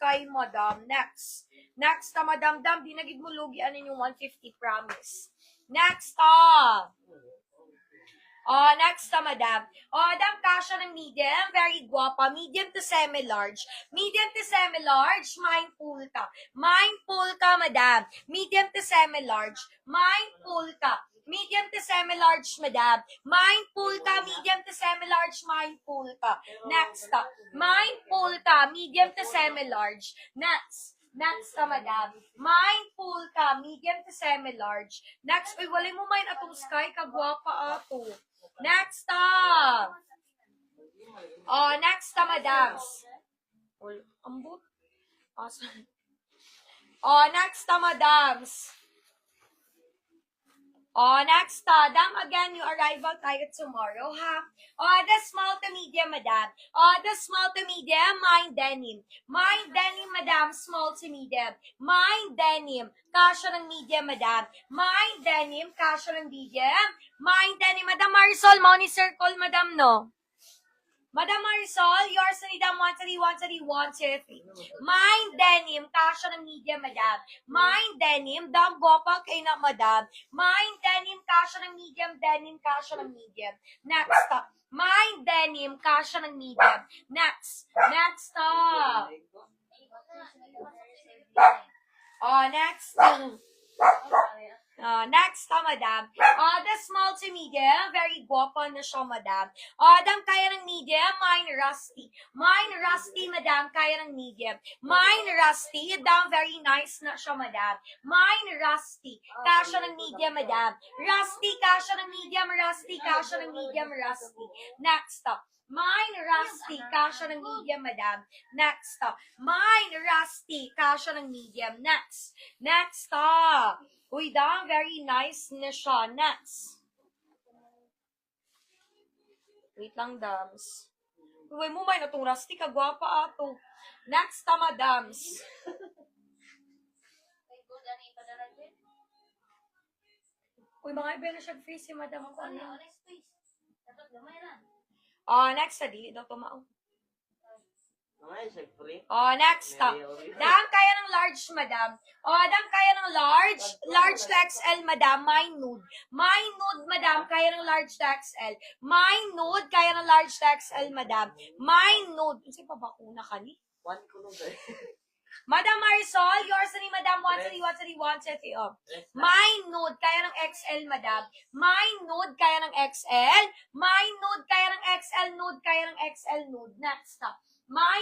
kay madam. Next. Next ta, madam. Dam, di nagid mo lugi ano yung 150, promise. Next ta. Oh, next ta, madam. Oh, madam, kasha ng medium. Very guwapa. Medium to semi-large. Medium to semi-large. Mindful ka. Mindful ka, madam. Medium to semi-large. Mindful ka. Medium to semi-large, madam. Mindful ka. Medium to semi-large. Mindful ka. Next ta. Mindful ka. Medium to semi-large. Next. Next ka, madam. Mindful ka. Medium to semi-large. Next. Uy, walay mo main atong sky. Kagwapa ato. Next up. Oh, next up, madams. Ambot. Oh, next up, madams. Oh, next dam, again, yung arrival tayo tomorrow, ha? Oh, the small to medium, madam. Oh, the small to medium, mine denim. Mine denim, madam, small to medium. Mine denim, kasha ng medium, madam. Mine denim, kasha ng medium. Mine denim, madam Marisol, money circle, madam, no? Madam Marisol, yours ni Dam 131, 133. Mine denim, kasha ng medium, madam. Mine denim, dam gopak kay na, madam. Mine denim, kasha ng medium, denim, kasha ng medium. Next up. Mine denim, kasha ng medium. Next. Next up. Oh, next. Next, madam. The small to medium, very guwapo na siya, madam. Dam, kaya ng medium, mine rusty. Mine rusty, madam, kaya ng medium. Mine rusty, dam, very nice na siya, madam. Mine rusty, kasya ng medium, madam. Rusty, kasya ng medium, rusty, kasya ng medium, rusty. Next up. Mine rusty, kasya ng medium, madam. Next up. Mine rusty, kasya ng medium. Next. Next up. Uy, dam, very nice na siya. Next. Wait lang, dams. Uy, mo may natong rusty, kagwapa ato. Next, madams. Uy, mga iba na siya face si madam ako. Next, di daw tumao. Next up. Dam, kaya ng large, madam. Dam, kaya ng large. Large to XL, madam. My nude. My nude, madam, kaya ng large to XL. My nude, kaya ng large to XL, madam. My nude. Kasi pa bakuna ka ni? Madam Marisol, yours ni madam 131, 133. My nude, kaya ng XL, madam. My nude, kaya ng XL. My nude, kaya ng XL. Nude, kaya ng XL, nude. Next up. My